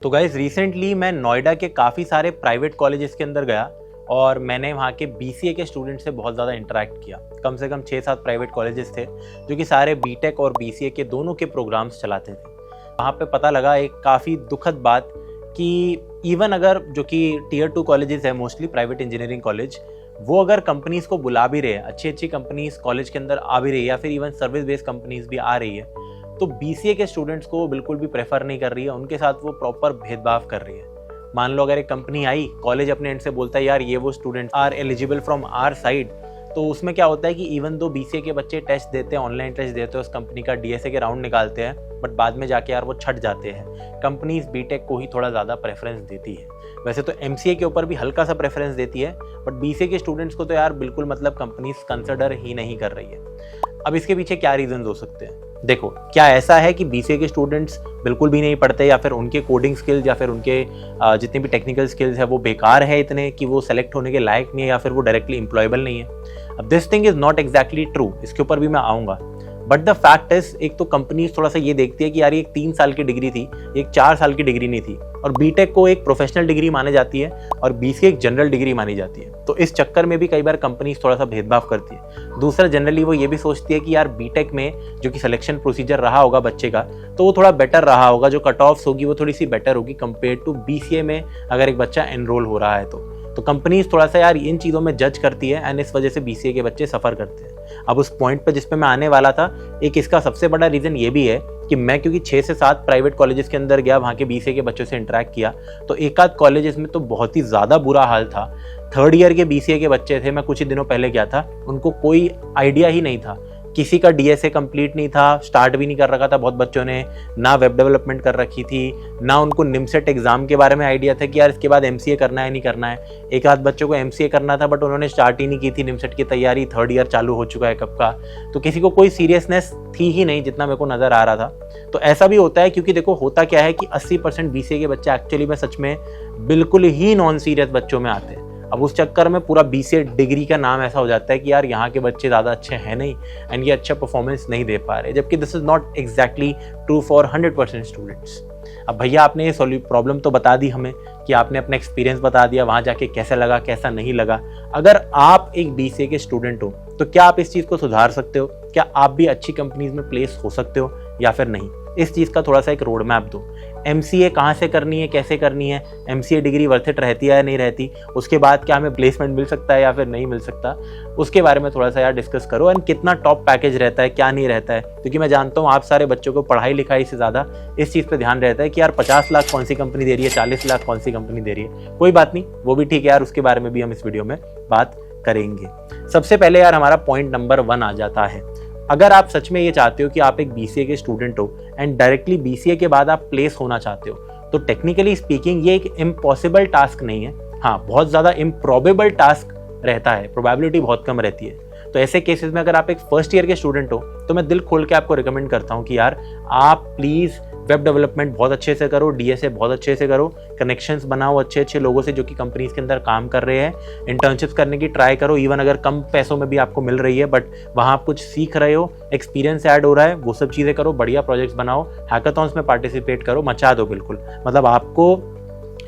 तो guys recently मैं नोएडा के काफ़ी सारे प्राइवेट कॉलेजेस के अंदर गया और मैंने वहाँ के बीसीए के स्टूडेंट से बहुत ज़्यादा इंटरेक्ट किया। कम से कम 6-7 प्राइवेट कॉलेजेस थे जो कि सारे बीटेक और बीसीए के दोनों के प्रोग्राम्स चलाते थे। वहाँ पे पता लगा एक काफ़ी दुखद बात कि इवन अगर जो कि टियर 2 कॉलेजेस है, मोस्टली प्राइवेट इंजीनियरिंग कॉलेज, वो अगर कंपनीज़ को बुला भी रहे हैं, अच्छी अच्छी कंपनीज़ कॉलेज के अंदर आ भी रही है या फिर इवन सर्विस बेस्ड कंपनीज़ भी आ रही है, तो बीसीए के स्टूडेंट्स को बिल्कुल भी प्रेफर नहीं कर रही है, उनके साथ वो प्रॉपर भेदभाव कर रही है। मान लो अगर एक कंपनी आई, कॉलेज अपने एंड से बोलता है यार ये वो students are eligible from our side, तो उसमें क्या होता है कि इवन दो बीसीए के बच्चे टेस्ट देते हैं, ऑनलाइन टेस्ट देते हैं, उस कंपनी का डीएसए के राउंड निकालते हैं, बट बाद में जाके यार वो छट जाते हैं। कंपनीज बीटेक को ही थोड़ा ज़्यादा प्रेफरेंस देती है। वैसे तो एमसीए के ऊपर भी हल्का सा प्रेफरेंस देती है, बट बीसीए के स्टूडेंट्स को तो यार बिल्कुल मतलब कंपनीज कंसिडर ही नहीं कर रही है। अब इसके पीछे क्या रीजन हो सकते हैं? देखो, क्या ऐसा है कि बीसीए के स्टूडेंट्स बिल्कुल भी नहीं पढ़ते या फिर उनके कोडिंग स्किल्स या फिर उनके जितने भी टेक्निकल स्किल्स है वो बेकार है इतने कि वो सेलेक्ट होने के लायक नहीं है या फिर वो डायरेक्टली एम्प्लॉयबल नहीं है? अब this thing is not exactly true, इसके ऊपर भी मैं आऊँगा। बट द फैक्ट इज, एक तो कंपनीज थोड़ा सा ये देखती है कि यार ये एक 3 साल की डिग्री थी, एक 4 साल की डिग्री नहीं थी, और बीटेक को एक प्रोफेशनल डिग्री मानी जाती है और बीसीए एक जनरल डिग्री मानी जाती है। तो इस चक्कर में भी कई बार कंपनीज थोड़ा सा भेदभाव करती है। दूसरा, जनरली वो ये भी सोचती है कि यार बीटेक में जो कि सिलेक्शन प्रोसीजर रहा होगा बच्चे का, तो वो थोड़ा बेटर रहा होगा, जो कट ऑफ्स होगी वो थोड़ी सी बेटर होगी कंपेयर टू बीसीए में अगर एक बच्चा एनरोल हो रहा है तो कंपनीज थोड़ा सा यार इन चीज़ों में जज करती है एंड इस वजह से बीसीए के बच्चे सफ़र करते हैं। अब उस पॉइंट पे जिस पे मैं आने वाला था, एक इसका सबसे बड़ा रीज़न ये भी है कि मैं क्योंकि 6 से 7 प्राइवेट कॉलेजेस के अंदर गया, वहाँ के बीसीए के बच्चों से इंटरेक्ट किया, तो एक आध कॉलेजेस में तो बहुत ही ज़्यादा बुरा हाल था। 3rd ईयर के बीसीए के बच्चे थे, मैं कुछ ही दिनों पहले गया था, उनको कोई आइडिया ही नहीं था, किसी का डीएसए कंप्लीट नहीं था, स्टार्ट भी नहीं कर रखा था बहुत बच्चों ने, ना वेब डेवलपमेंट कर रखी थी, ना उनको निमसेट एग्जाम के बारे में आइडिया था कि यार इसके बाद एमसीए करना है नहीं करना है। एक आध बच्चों को एमसीए करना था बट उन्होंने स्टार्ट ही नहीं की थी निमसेट की तैयारी, 3rd ईयर चालू हो चुका है कब का, तो किसी को कोई सीरियसनेस थी ही नहीं जितना मेरे को नज़र आ रहा था। तो ऐसा भी होता है क्योंकि देखो होता क्या है कि 80% बीसीए के बच्चे एक्चुअली में सच में बिल्कुल ही नॉन सीरियस बच्चों में आते हैं। अब उस चक्कर में पूरा बीसीए डिग्री का नाम ऐसा हो जाता है कि यार यहाँ के बच्चे ज़्यादा अच्छे हैं नहीं एंड ये अच्छा परफॉर्मेंस नहीं दे पा रहे, जबकि this is not exactly true for 100% students. अब भैया आपने ये प्रॉब्लम तो बता दी हमें कि आपने अपना एक्सपीरियंस बता दिया, वहाँ जाके कैसा लगा कैसा नहीं लगा। अगर आप एक बीसीए के स्टूडेंट हो तो क्या आप इस चीज़ को सुधार सकते हो? क्या आप भी अच्छी कंपनीज में प्लेस हो सकते हो या फिर नहीं? इस चीज़ का थोड़ा सा एक रोड मैप दो। एमसीए कहाँ से करनी है, कैसे करनी है, एमसीए डिग्री वर्थ इट रहती है या नहीं रहती, उसके बाद क्या हमें प्लेसमेंट मिल सकता है या फिर नहीं मिल सकता, उसके बारे में थोड़ा सा यार डिस्कस करो। एंड कितना टॉप पैकेज रहता है, क्या नहीं रहता है, क्योंकि मैं जानता हूँ आप सारे बच्चों को पढ़ाई लिखाई से ज़्यादा इस चीज़ पर ध्यान रहता है कि यार 50 लाख कौन सी कंपनी दे रही है, 40 लाख कौन सी कंपनी दे रही है। कोई बात नहीं, वो भी ठीक है यार, उसके बारे में भी हम इस वीडियो में बात करेंगे। सबसे पहले यार हमारा पॉइंट नंबर 1 आ जाता है, अगर आप सच में ये चाहते हो कि आप एक बीसीए के स्टूडेंट हो एंड डायरेक्टली बीसीए के बाद आप प्लेस होना चाहते हो, तो टेक्निकली स्पीकिंग ये एक इम्पॉसिबल टास्क नहीं है। हाँ, बहुत ज़्यादा इम्प्रॉबेबल टास्क रहता है, प्रोबेबिलिटी बहुत कम रहती है। तो ऐसे केसेस में अगर आप एक 1st ईयर के स्टूडेंट हो तो मैं दिल खोल के आपको रिकमेंड करता हूँ कि यार आप प्लीज़ वेब डेवलपमेंट बहुत अच्छे से करो, डीएसए बहुत अच्छे से करो, कनेक्शंस बनाओ अच्छे अच्छे लोगों से जो कि कंपनीज के अंदर काम कर रहे हैं, इंटर्नशिप्स करने की ट्राई करो, इवन अगर कम पैसों में भी आपको मिल रही है बट वहाँ आप कुछ सीख रहे हो, एक्सपीरियंस ऐड हो रहा है, वो सब चीज़ें करो, बढ़िया प्रोजेक्ट्स बनाओ, हैकाथॉन्स में पार्टिसिपेट करो, मचा दो बिल्कुल। मतलब आपको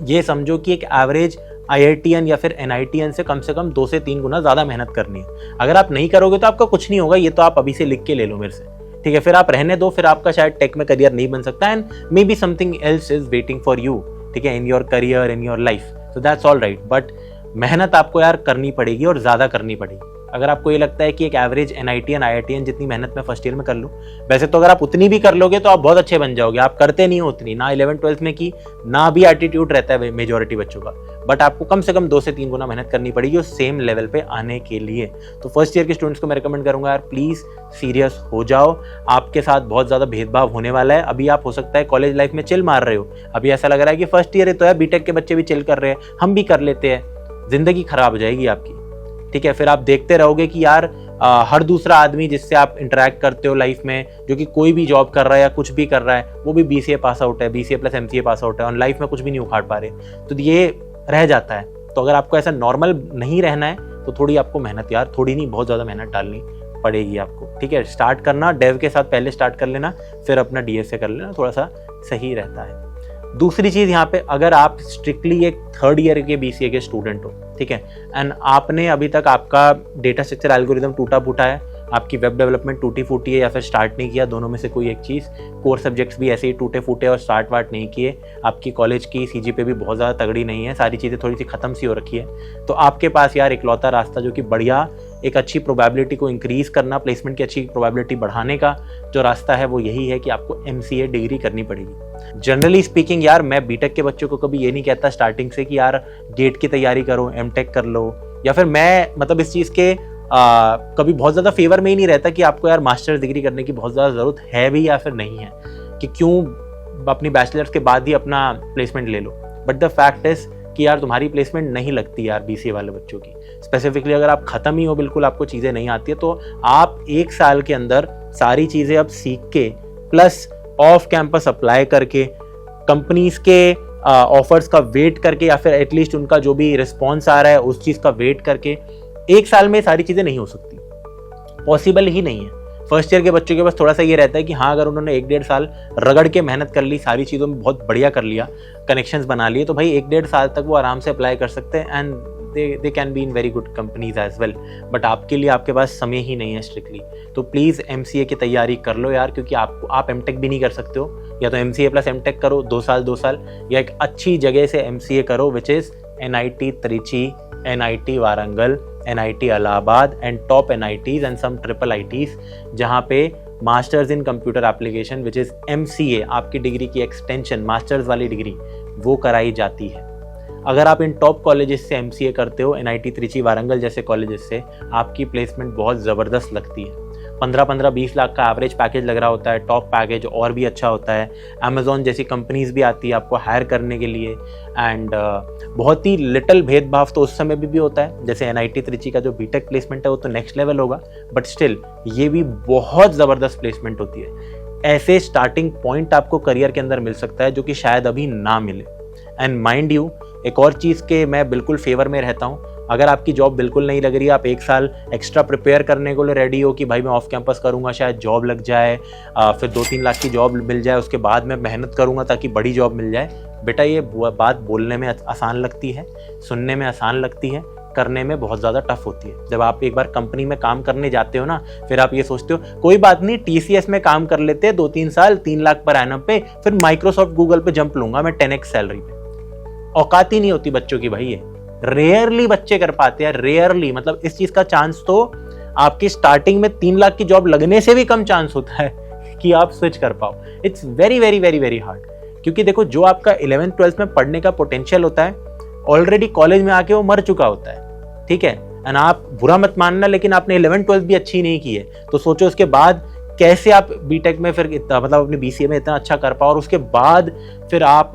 ये समझो कि एक एवरेज आईआईटीएन या फिर एनआईटीएन से कम 2 से 3 गुना ज़्यादा मेहनत करनी है। अगर आप नहीं करोगे तो आपका कुछ नहीं होगा, ये तो आप अभी से लिख के ले लो मेरे से, ठीक है? फिर आप रहने दो, फिर आपका शायद टेक में करियर नहीं बन सकता and may be something else is waiting for you, ठीक है, in your career, in your life, so that's all right. But मेहनत आपको यार करनी पड़ेगी और ज़्यादा करनी पड़ेगी। अगर आपको ये लगता है कि एक एवरेज एनआईटीएन आईआईटीएन जितनी मेहनत मैं 1st ईयर में कर लूँ, वैसे तो अगर आप उतनी भी कर लोगे तो आप बहुत अच्छे बन जाओगे। आप करते नहीं हो उतनी, ना 11th-12th में की, ना भी एटीट्यूड रहता है मेजोरिटी बच्चों का, बट आपको कम से कम 2 से 3 गुना मेहनत करनी पड़ेगी उस सेम लेवल पे आने के लिए। तो 1st ईयर के स्टूडेंट्स को मैं रिकमेंड करूंगा यार प्लीज़ सीरियस हो जाओ, आपके साथ बहुत ज़्यादा भेदभाव होने वाला है। अभी आप हो सकता है कॉलेज लाइफ में चिल मार रहे हो, अभी ऐसा लग रहा है कि 1st ईयर है तो यार बीटेक के बच्चे भी चिल कर रहे हैं, हम भी कर लेते हैं, ज़िंदगी खराब हो जाएगी आपकी, ठीक है? फिर आप देखते रहोगे कि यार हर दूसरा आदमी जिससे आप इंटरेक्ट करते हो लाइफ में, जो कि कोई भी जॉब कर रहा है या कुछ भी कर रहा है, वो भी बीसीए पास आउट है, BCA plus MCA pass out है और लाइफ में कुछ भी नहीं उखाड़ पा रहे, तो ये रह जाता है। तो अगर आपको ऐसा नॉर्मल नहीं रहना है तो थोड़ी आपको मेहनत, यार थोड़ी नहीं बहुत ज़्यादा मेहनत डालनी पड़ेगी आपको, ठीक है? स्टार्ट करना डेव के साथ पहले स्टार्ट कर लेना, फिर अपना डीएसए कर लेना, थोड़ा सा सही रहता है। दूसरी चीज़ यहाँ पे, अगर आप स्ट्रिक्टली एक थर्ड ईयर के BCA के स्टूडेंट हो, ठीक है, एंड आपने अभी तक आपका डेटा स्ट्रक्चर एल्गोरिदम टूटा फूटा है, आपकी वेब डेवलपमेंट टूटी फूटी है या फिर स्टार्ट नहीं किया, दोनों में से कोई एक चीज़, कोर सब्जेक्ट्स भी ऐसे ही टूटे फूटे और स्टार्ट वार्ट नहीं किए, आपकी कॉलेज की CGPA भी बहुत ज़्यादा तगड़ी नहीं है, सारी चीज़ें थोड़ी सी ख़त्म सी हो रखी है, तो आपके पास यार इकलौता रास्ता जो कि बढ़िया एक अच्छी प्रोबेबिलिटी को इंक्रीज़ करना, प्लेसमेंट की अच्छी प्रोबेबिलिटी बढ़ाने का जो रास्ता है वो यही है कि आपको MCA डिग्री करनी पड़ेगी। जनरली स्पीकिंग यार, मैं बीटेक के बच्चों को कभी ये नहीं कहता स्टार्टिंग से कि यार गेट की तैयारी करो, MTech कर लो, या फिर मैं मतलब इस चीज़ के कभी बहुत ज़्यादा फेवर में ही नहीं रहता कि आपको यार मास्टर्स डिग्री करने की बहुत ज़्यादा ज़रूरत है भी या फिर नहीं है, कि क्यों अपनी बैचलर्स के बाद ही अपना प्लेसमेंट ले लो। बट द फैक्ट इज़ कि यार तुम्हारी प्लेसमेंट नहीं लगती यार BCA वाले बच्चों की, स्पेसिफिकली अगर आप ख़त्म ही हो, बिल्कुल आपको चीज़ें नहीं आती है, तो आप 1 साल के अंदर सारी चीज़ें अब सीख के प्लस ऑफ कैंपस अप्लाई करके कंपनीज के ऑफर्स का वेट करके या फिर एटलीस्ट उनका जो भी रिस्पॉन्स आ रहा है उस चीज़ का वेट करके 1 साल में सारी चीज़ें नहीं हो सकती, पॉसिबल ही नहीं है। फर्स्ट ईयर के बच्चों के पास थोड़ा सा ये रहता है कि हाँ, अगर उन्होंने 1-1.5 साल रगड़ के मेहनत कर ली, सारी चीज़ों में बहुत बढ़िया कर लिया, कनेक्शंस बना लिए, तो भाई 1-1.5 साल तक वो आराम से अप्लाई कर सकते हैं and they can be in very good companies as well. But आपके लिए आपके पास समय ही नहीं है स्ट्रिक्टली, तो प्लीज़ MCA की तैयारी कर लो यार, क्योंकि आप MTech भी नहीं कर सकते हो, या तो MCA प्लस MTech करो 2 साल, या एक अच्छी जगह से MCA करो which is NIT Trichy, NIT Warangal, NIT Allahabad and top NITs and some triple ITs, जहाँ पे masters in computer application which is MCA, आपकी डिग्री की एक्सटेंशन, मास्टर्स वाली डिग्री वो कराई जाती है। अगर आप इन टॉप कॉलेजेस से MCA करते हो, NIT त्रिची वारंगल जैसे कॉलेजेस से, आपकी प्लेसमेंट बहुत ज़बरदस्त लगती है। 15-20 लाख का एवरेज पैकेज लग रहा होता है, टॉप पैकेज और भी अच्छा होता है। अमेज़ॉन जैसी कंपनीज भी आती है आपको हायर करने के लिए, एंड बहुत ही लिटिल भेदभाव तो उस समय भी होता है, जैसे NIT त्रिची का जो बीटेक प्लेसमेंट है वो तो नेक्स्ट लेवल होगा, बट स्टिल ये भी बहुत ज़बरदस्त प्लेसमेंट होती है। ऐसे स्टार्टिंग पॉइंट आपको करियर के अंदर मिल सकता है जो कि शायद अभी ना मिले। एंड माइंड यू, एक और चीज़ के मैं बिल्कुल फेवर में रहता हूँ, अगर आपकी जॉब बिल्कुल नहीं लग रही है, आप 1 साल एक्स्ट्रा प्रिपेयर करने को लिए रेडी हो कि भाई मैं ऑफ कैंपस करूँगा, शायद जॉब लग जाए, फिर 2-3 लाख की जॉब मिल जाए, उसके बाद मैं मेहनत करूँगा ताकि बड़ी जॉब मिल जाए। बेटा ये बात बोलने में आसान लगती है, सुनने में आसान लगती है, करने में बहुत ज़्यादा टफ होती है। जब आप एक बार कंपनी में काम करने जाते हो ना, फिर आप ये सोचते हो कोई बात नहीं, TCS में काम कर लेते हैं 2-3 साल 3 लाख पर एनम पे, फिर माइक्रोसॉफ्ट गूगल पे जंप लूंगा मैं 10x सैलरी पे। औकात ही नहीं होती बच्चों की भाई, ये रेयरली बच्चे कर पाते हैं, रेयरली, मतलब इस चीज का चांस तो आपकी स्टार्टिंग में 3 लाख की जॉब लगने से भी कम चांस होता है कि आप स्विच कर पाओ। It's very very very very hard, क्योंकि देखो जो आपका 11th-12th में पढ़ने का पोटेंशियल होता है ऑलरेडी कॉलेज में आके वो मर चुका होता है, ठीक है। एंड आप बुरा मत मानना, लेकिन आपने 11th-12th भी अच्छी नहीं की है, तो सोचो उसके बाद कैसे आप बीटेक में फिर इतना, मतलब अपने BCA में इतना अच्छा कर पाओ, और उसके बाद फिर आप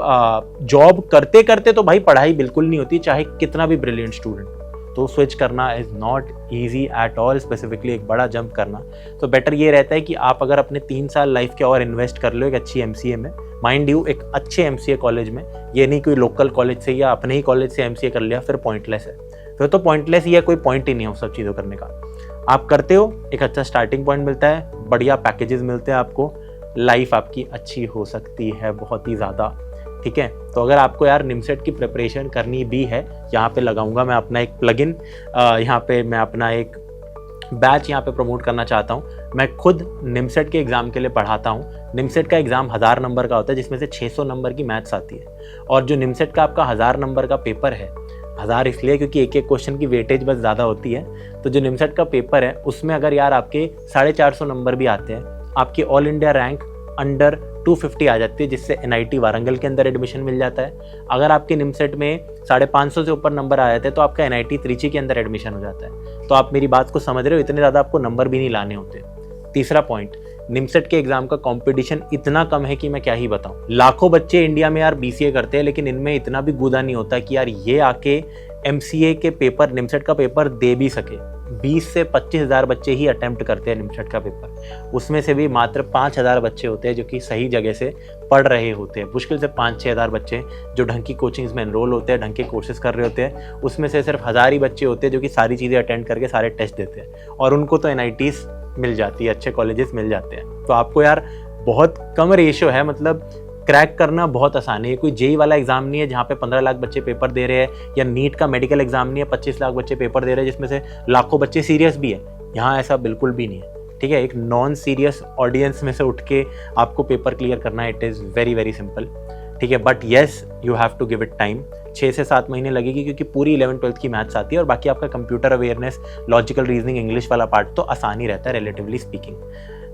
जॉब करते करते तो भाई पढ़ाई बिल्कुल नहीं होती, चाहे कितना भी ब्रिलियंट स्टूडेंट हो, तो स्विच करना is not easy at all, specifically एक बड़ा जंप करना। तो बेटर ये रहता है कि आप अगर अपने 3 साल लाइफ के और इन्वेस्ट कर लो एक अच्छी MCA में, माइंड यू एक अच्छे MCA कॉलेज में, ये नहीं कोई लोकल कॉलेज से या अपने ही कॉलेज से MCA कर लिया फिर पॉइंटलेस है, फिर तो पॉइंटलेस ही है, कोई पॉइंट ही नहीं है उस सब चीज़ों करने का। आप करते हो, एक अच्छा स्टार्टिंग पॉइंट मिलता है, बढ़िया पैकेजेस मिलते हैं आपको, लाइफ आपकी अच्छी हो सकती है बहुत ही ज़्यादा, ठीक है। तो अगर आपको यार निमसेट की प्रिपरेशन करनी भी है, यहाँ पे लगाऊंगा मैं अपना एक प्लगइन, यहाँ पे मैं अपना एक बैच यहाँ पे प्रमोट करना चाहता हूँ। मैं खुद निमसेट के एग्ज़ाम के लिए पढ़ाता हूँ। निमसेट का एग्ज़ाम 1000 नंबर का होता है, जिसमें से 600 नंबर की मैथ्स आती है, और जो निमसेट का आपका 1000 नंबर का पेपर है, 1000 इसलिए क्योंकि एक एक क्वेश्चन की वेटेज बस ज़्यादा होती है, तो जो निमसेट का पेपर है उसमें अगर यार आपके 450 नंबर भी आते हैं, आपकी ऑल इंडिया रैंक अंडर 250 आ जाती है, जिससे NIT वारंगल के अंदर एडमिशन मिल जाता है। अगर आपके निमसेट में 550 से ऊपर नंबर आ जाते हैं तो आपका NIT त्रिची के अंदर एडमिशन हो जाता है। तो आप मेरी बात को समझ रहे हो, इतने ज़्यादा आपको नंबर भी नहीं लाने होते। तीसरा पॉइंट, निमसेट के एग्जाम का कंपटीशन इतना कम है कि मैं क्या ही बताऊं। लाखों बच्चे इंडिया में यार BCA करते हैं, लेकिन इनमें इतना भी गुदा नहीं होता कि यार ये आके MCA के पेपर, निमसेट का पेपर दे भी सके। 20 से 25 हज़ार बच्चे ही अटेम्प्ट करते हैं निमसेट का पेपर, उसमें से भी मात्र 5,000 बच्चे होते हैं जो कि सही जगह से पढ़ रहे होते हैं। मुश्किल से 5-6 हज़ार बच्चे जो ढंग की कोचिंग्स में एनरोल होते हैं, ढंग के कोर्सेज कर रहे होते हैं, उसमें से सिर्फ 1000 ही बच्चे होते हैं जो कि सारी चीज़ें अटेंड करके सारे टेस्ट देते हैं, और उनको तो NITs मिल जाती है, अच्छे कॉलेजेस मिल जाते हैं। तो आपको यार बहुत कम रेशियो है, मतलब क्रैक करना बहुत आसान है। ये कोई जेई वाला एग्जाम नहीं है जहाँ पे 15 लाख बच्चे पेपर दे रहे हैं, या नीट का मेडिकल एग्जाम नहीं है 25 लाख बच्चे पेपर दे रहे हैं जिसमें से लाखों बच्चे सीरियस भी है। यहाँ ऐसा बिल्कुल भी नहीं है, ठीक है। एक नॉन सीरियस ऑडियंस में से उठ के आपको पेपर क्लियर करना है, it is very very simple, ठीक है। But yes, you have to give it time. 6 से 7 महीने लगेगी, क्योंकि पूरी 11th-12th की मैथ्स आती है और बाकी आपका computer awareness, logical reasoning, English वाला पार्ट तो आसान ही रहता है रिलेटिवली स्पीकिंग।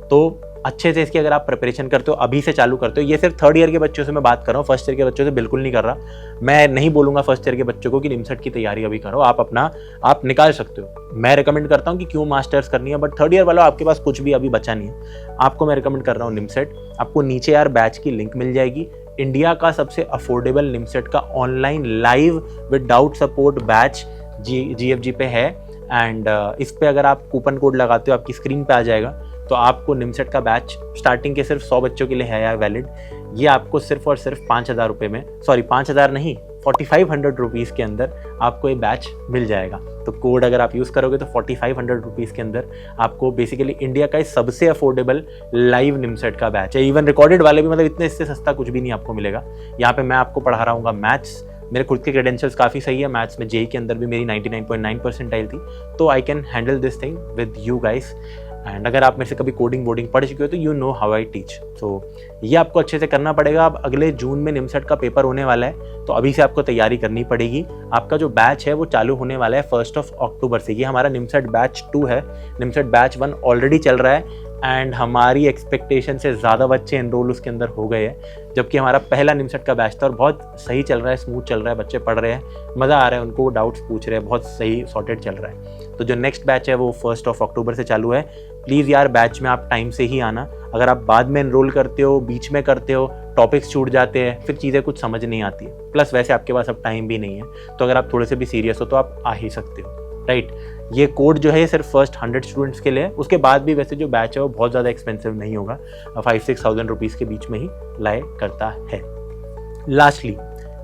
तो अच्छे से इसकी अगर आप प्रिपरेशन करते हो, अभी से चालू करते हो, ये सिर्फ 3rd ईयर के बच्चों से मैं बात कर रहा हूँ, फर्स्ट ईयर के बच्चों से बिल्कुल नहीं कर रहा। मैं नहीं बोलूँगा फर्स्ट ईयर के बच्चों को कि निमसेट की तैयारी अभी करो, आप निकाल सकते हो। मैं रिकमेंड करता हूँ कि क्यों मास्टर्स करनी है, बट 3rd ईयर वालों आपके पास कुछ भी अभी बचा नहीं है, आपको मैं रिकमेंड कर रहा हूँ निमसेट। आपको नीचे यार बैच की लिंक मिल जाएगी। इंडिया का सबसे अफोर्डेबल निमसेट का online live with doubt support batch GFG पे है। एंड इस पे अगर आप कूपन कोड लगाते हो, आपकी स्क्रीन पे आ जाएगा, तो आपको निमसेट का बैच स्टार्टिंग के सिर्फ 100 बच्चों के लिए है यार वैलिड। ये आपको सिर्फ और सिर्फ 5,000 रुपये में, सॉरी 5,000 नहीं, 4,500 रुपीज़ के अंदर आपको ये बैच मिल जाएगा। तो कोड अगर आप यूज़ करोगे तो 4,500 रुपीज़ के अंदर आपको बेसिकली इंडिया का सबसे अफोर्डेबल लाइव निमसेट का बैच है। इवन रिकॉर्डेड वाले भी, मतलब इतने इससे सस्ता कुछ भी नहीं आपको मिलेगा। यहाँ पे मैं आपको पढ़ा रहा हूँ मैथ्स, मेरे खुद के क्रेडेंशियल्स काफ़ी सही है मैथ्स में, जेई के अंदर भी मेरी 99.9 परसेंटाइल थी, तो I can handle this thing with you guys. And अगर आप मेरे से कभी कोडिंग वोडिंग पढ़ चुके हो तो you know how I teach. तो ये आपको अच्छे से करना पड़ेगा। अब अगले जून में निमसेट का पेपर होने वाला है, तो अभी से आपको तैयारी करनी पड़ेगी। आपका जो बैच है वो चालू होने वाला है 1 अक्टूबर से। ये हमारा निमसेट बैच 2 है, निमसेट बैच 1 ऑलरेडी चल रहा है एंड हमारी एक्सपेक्टेशन से ज़्यादा बच्चे एनरोल उसके अंदर हो गए हैं। जबकि हमारा पहला निमसेट का बैच था और बहुत सही चल रहा है, स्मूथ चल रहा है, बच्चे पढ़ रहे हैं, मज़ा आ रहा है उनको, डाउट्स पूछ रहे हैं, बहुत सही सॉर्टेड चल रहा है। तो जो नेक्स्ट बैच है वो 1 अक्टूबर से चालू है। प्लीज़ यार बैच में आप टाइम से ही आना। अगर आप बाद में एनरोल करते हो, बीच में करते हो, टॉपिक्स छूट जाते हैं, फिर चीज़ें कुछ समझ नहीं आती है। प्लस वैसे आपके पास अब टाइम भी नहीं है, तो अगर आप थोड़े से भी सीरियस हो तो आप आ ही सकते हो, राइट। ये कोड जो है सिर्फ फर्स्ट 100 स्टूडेंट्स के लिए, उसके बाद भी वैसे जो बैच है वो बहुत ज़्यादा एक्सपेंसिव नहीं होगा, 5-6 रुपीज़ के बीच में ही लाए करता है। लास्टली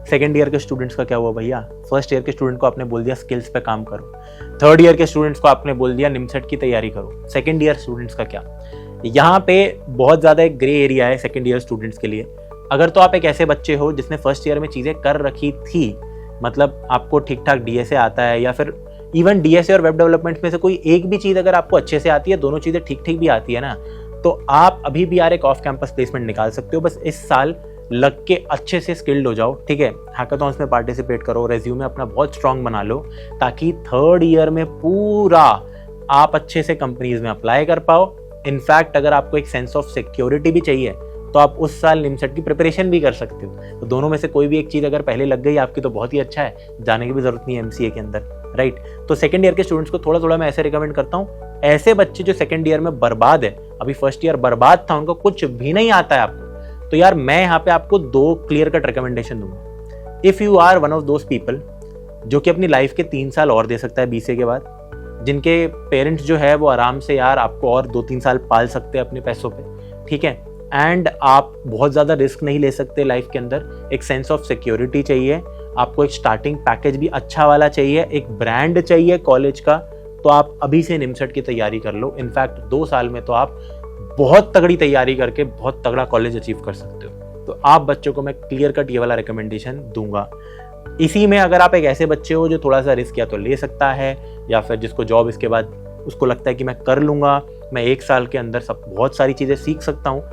सेकेंड ईयर के स्टूडेंट्स का क्या हुआ भैया? फर्स्ट ईयर के स्टूडेंट को आपने बोल दिया स्किल्स पे काम करो, 3rd ईयर के स्टूडेंट्स को आपने बोल दिया निमसेट की तैयारी करो, सेकेंड ईयर स्टूडेंट्स का क्या? यहाँ पे बहुत ज़्यादा एक ग्रे एरिया है सेकेंड ईयर स्टूडेंट्स के लिए। अगर तो आप एक ऐसे बच्चे हो जिसने फर्स्ट ईयर में चीज़ें कर रखी थी, मतलब आपको ठीक ठाक DSA आता है, या फिर इवन DSA और वेब डेवलपमेंट में से कोई एक भी चीज़ अगर आपको अच्छे से आती है, दोनों चीज़ें ठीक ठीक भी आती है ना, तो आप अभी भी यार एक ऑफ कैंपस प्लेसमेंट निकाल सकते हो। बस इस साल लग के अच्छे से स्किल्ड हो जाओ, ठीक है। हैकाथॉन्स में पार्टिसिपेट करो, रेज्यूमे अपना बहुत स्ट्रांग बना लो, ताकि 3rd ईयर में पूरा आप अच्छे से कंपनीज में अप्लाई कर पाओ। इनफैक्ट अगर आपको एक सेंस ऑफ सिक्योरिटी भी चाहिए तो आप उस साल निमसेट की प्रिपरेशन भी कर सकते हो। तो दोनों में से कोई भी एक चीज़ अगर पहले लग गई आपकी तो बहुत ही अच्छा है, जाने की भी जरूरत नहीं है MCA के अंदर, राइट। तो सेकंड ईयर के स्टूडेंट्स को थोड़ा थोड़ा मैं ऐसे रिकमेंड करता हूँ, ऐसे बच्चे जो सेकंड ईयर में बर्बाद है, अभी फर्स्ट ईयर बर्बाद था, उनको कुछ भी नहीं आता है आपको, तो यार मैं यहाँ पे आपको 2 क्लियर कट रिकमेंडेशन दूंगा। If you are one of those people जो कि अपनी लाइफ के 3 साल और दे सकता है BCA के बाद, जिनके पेरेंट्स जो है वो आराम से यार आपको और 2-3 साल पाल सकते हैं अपने पैसों पे, ठीक है, एंड आप बहुत ज़्यादा रिस्क नहीं ले सकते लाइफ के अंदर, एक सेंस ऑफ सिक्योरिटी चाहिए आपको, एक स्टार्टिंग पैकेज भी अच्छा वाला चाहिए, एक ब्रांड चाहिए कॉलेज का, तो आप अभी से निमसेट की तैयारी कर लो। इनफैक्ट 2 साल में तो आप बहुत तगड़ी तैयारी करके बहुत तगड़ा कॉलेज अचीव कर सकते हो। तो आप बच्चों को मैं क्लियर कट ये वाला रिकमेंडेशन दूंगा। इसी में अगर आप एक ऐसे बच्चे हो जो थोड़ा सा रिस्क या तो ले सकता है, या फिर जिसको जॉब इसके बाद उसको लगता है कि मैं कर लूँगा, मैं 1 साल के अंदर सब बहुत सारी चीज़ें सीख सकता हूँ,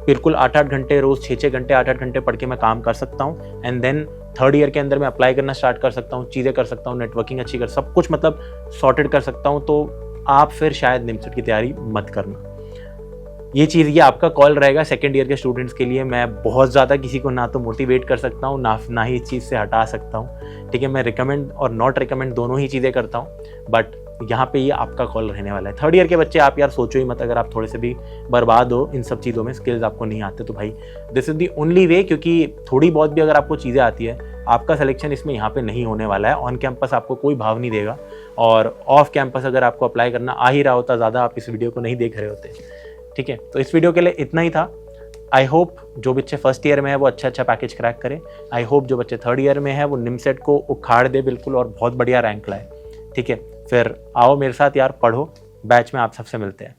बिल्कुल 8-8 घंटे रोज़, 6-6 घंटे 8-8 घंटे पढ़ के मैं काम कर सकता हूँ, एंड देन 3rd ईयर के अंदर मैं अप्लाई करना स्टार्ट कर सकता हूँ, चीज़ें कर सकता हूँ, नेटवर्किंग अच्छी कर, सब कुछ मतलब सॉर्टेड कर सकता हूँ, तो आप फिर शायद निमसेट की तैयारी मत करना। ये चीज़, ये आपका कॉल रहेगा सेकेंड ईयर के स्टूडेंट्स के लिए। मैं बहुत ज़्यादा किसी को ना तो मोटिवेट कर सकता हूँ, ना ही इस चीज़ से हटा सकता हूँ, ठीक है। मैं रिकमेंड और नॉट रिकमेंड दोनों ही चीज़ें करता हूँ, बट यहाँ पे ये आपका कॉल रहने वाला है। 3rd ईयर के बच्चे आप यार सोचो ही मत, अगर आप थोड़े से भी बर्बाद हो इन सब चीज़ों में, स्किल्स आपको नहीं आते, तो भाई this is the only way, क्योंकि थोड़ी बहुत भी अगर आपको चीज़ें आती है, आपका सिलेक्शन इसमें यहाँ पे नहीं होने वाला है। ऑन कैंपस आपको कोई भाव नहीं देगा, और ऑफ कैंपस अगर आपको अप्लाई करना आ ही रहा होता, ज़्यादा आप इस वीडियो को नहीं देख रहे होते, ठीक है। तो इस वीडियो के लिए इतना ही था। आई होप जो बच्चे फर्स्ट ईयर में है वो अच्छा पैकेज क्रैक करे। आई होप जो बच्चे 3rd ईयर में है वो निमसेट को उखाड़ दे बिल्कुल, और बहुत बढ़िया रैंक लाए, ठीक है। फिर आओ मेरे साथ यार, पढ़ो, बैच में आप सबसे मिलते हैं।